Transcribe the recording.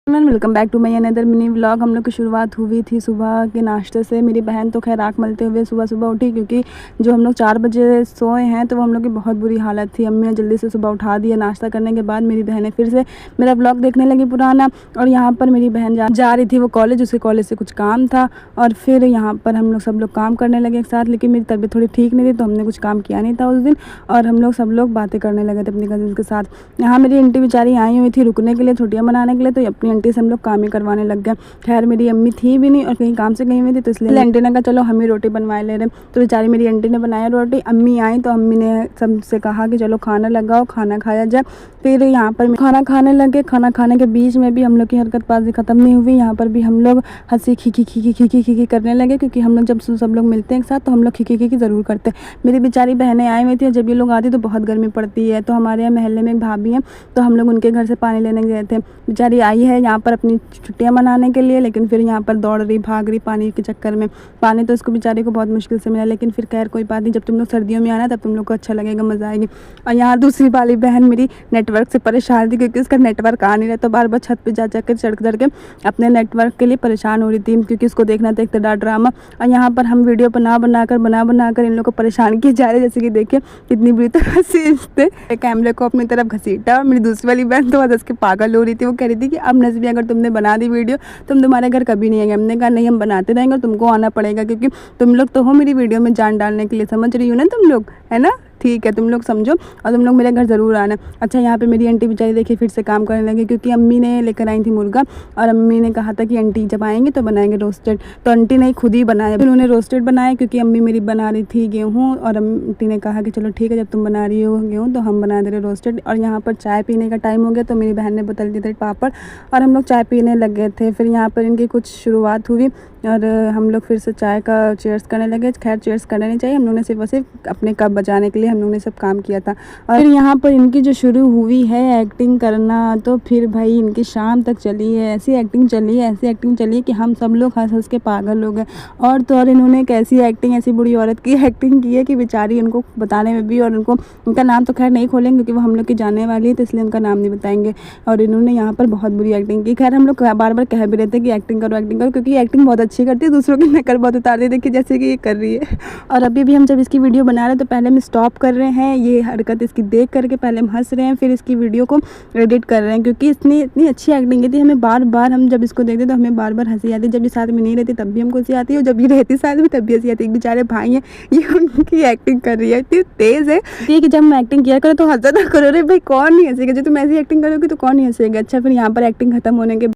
Welcome back to my another mini vlog. हम लोग की शुरुआत हुई थी सुबह के नाश्ते से। मेरी बहन तो खैर आँख मलते हुए सुबह सुबह उठी, क्योंकि जो हम लोग 4 बजे सोए हैं तो वो हम लोग की बहुत बुरी हालत थी। अम्मी ने जल्दी से सुबह उठा दिया। नाश्ता करने के बाद मेरी बहनें फिर से मेरा व्लॉग देखने लगी पुराना। और यहाँ पर मेरी बहन जा रही थी वो कॉलेज, उसके कॉलेज से कुछ काम था। और फिर यहाँ पर हम लोग सब लोग काम करने लगे एक साथ। लेकिन मेरी तबीयत थोड़ी ठीक नहीं थी तो हमने कुछ काम किया नहीं था उस दिन। और हम लोग सब लोग बातें करने लगे थे अपनी कजिन के साथ। यहाँ मेरी आंटी बेचारी आई हुई थी रुकने के लिए, छुट्टियाँ मनाने के लिए, तो अपनी आंटी से हम लोग काम ही करवाने लग गए। खैर मेरी अम्मी थी भी नहीं और कहीं काम से गई हुई थी, तो इसलिए आंटी ने कहा चलो हम ही रोटी बनवा ले रहे। तो बेचारी मेरी आंटी ने बनाया रोटी। अम्मी आई तो अम्मी ने सबसे कहा कि चलो खाना लगाओ, खाना खाया जाए। फिर यहाँ पर खाना खाने लगे। खाना खाने के बीच में भी हम लोग की हरकतबाजी ख़त्म नहीं हुई। यहाँ पर भी हम लोग हंसी खी करने लगे, क्योंकि हम लोग जब सब लोग मिलते हैं एक साथ तो हम लोग खी ज़रूर करते हैं। मेरी बेचारी बहनें आई हुई थी, जब ये लोग आती तो बहुत गर्मी पड़ती है। तो हमारे यहाँ मोहल्ले में एक भाभी हैं, तो हम लोग उनके घर से पानी लेने गए थे। बेचारी आई है यहाँ पर अपनी छुट्टियाँ मनाने के लिए, लेकिन फिर यहाँ पर दौड़ रही भाग रही पानी के चक्कर में। पानी तो इसको बेचारी को बहुत मुश्किल से मिला, लेकिन फिर खैर कोई बात नहीं। जब तुम लोग सर्दियों में आना तब तुम लोग को अच्छा लगेगा, मज़ा आएगी। और यहाँ दूसरी वाली बहन मेरी नेटवर्क से परेशान थी, क्योंकि उसका नेटवर्क आ नहीं रहा, तो बार बार छत पर जा कर चढ़ के अपने नेटवर्क के लिए परेशान हो रही थी, क्योंकि उसको देखना था एक तरह ड्रामा। और यहाँ पर हम वीडियो बना बना कर इन लोग को परेशान किए जा रहे। जैसे कि देखिए कितनी बुरी तरह से इसने कैमरे को अपनी तरफ घसीटा। और मेरी दूसरी वाली बहन तो हंस के पागल हो रही थी। वो कह रही थी कि अब नज़मी अगर तुमने बना दी वीडियो तुम तुम्हारे घर कभी नहीं आएंगे। हमने कहा नहीं, हम बनाते रहेंगे और तुमको आना पड़ेगा, क्योंकि तुम लोग तो हो मेरी वीडियो में जान डालने के लिए, समझ रही हो ना तुम लोग, है ना? ठीक है, तुम लोग समझो और तुम लोग मेरे घर ज़रूर आना। अच्छा, यहाँ पे मेरी आंटी बेचारी देखिए फिर से काम करने लगी, क्योंकि अम्मी ने लेकर आई थी मुर्गा। और अम्मी ने कहा था कि आंटी जब आएंगे तो बनाएंगे रोस्टेड। तो आंटी ने खुद ही बनाया, फिर उन्होंने रोस्टेड बनाया, क्योंकि अम्मी मेरी बना रही थी गेहूँ। और आंटी ने कहा कि चलो ठीक है, जब तुम बना रही हो गेहूँ तो हम बना दे रहे रोस्टेड। और यहाँ पर चाय पीने का टाइम हो गया, तो मेरी बहन ने बोतल दी थी पापड़ और हम लोग चाय पीने लग गए थे। फिर यहाँ पर इनकी कुछ शुरुआत हुई और हम लोग फिर से चाय का चेयर्स करने लगे। खैर चेयर्स करना नहीं चाहिए, हम लोग ने सिर्फ अपने कप बजाने के लिए हम लोग ने सब काम किया था। और फिर यहाँ पर इनकी जो शुरू हुई है एक्टिंग करना, तो फिर भाई इनकी शाम तक चली है। ऐसी एक्टिंग चली है कि हम सब लोग हंस हंस के पागल हो गए। और तो और इन्होंने एक ऐसी एक्टिंग, ऐसी बुरी औरत की एक्टिंग की है कि बेचारी उनको बताने में भी, और उनका नाम तो खैर नहीं खोलेंगे क्योंकि वो हम लोग की जाने वाली है, तो इसलिए उनका नाम नहीं बताएंगे। और इन्होंने यहाँ पर बहुत बुरी एक्टिंग की। खैर हम लोग बार बार कह भी रहे थे कि एक्टिंग करो, क्योंकि एक्टिंग बहुत अच्छी करती है, दूसरों की नकल बहुत उतारती है, देखिए जैसे कि ये कर रही है। और अभी भी हम जब इसकी वीडियो बना रहे हैं तो पहले हम स्टॉप कर रहे हैं, ये हरकत इसकी देख करके पहले हम हंस रहे हैं, फिर इसकी वीडियो को एडिट कर रहे हैं, क्योंकि इसने इतनी अच्छी एक्टिंग की थी। हमें बार बार हम जब इसको देखते तो हमें बार बार हंसी आती है। जब ये साथ में नहीं रहती तब भी हमको हंसी आती है, और जब ये रहती साथ में तब भी हंसी आती है। बेचारे भाई हैं, ये उनकी एक्टिंग कर रही है, इतनी तेज़ है कि जब हम एक्टिंग किया करो तो हंसा ना करो रे भाई, कौन नहीं हंसेगा? जब तुम ऐसी एक्टिंग करोगे तो कौन नहीं हंसेगा? अच्छा, फिर यहाँ पर एक्टिंग खत्म होने के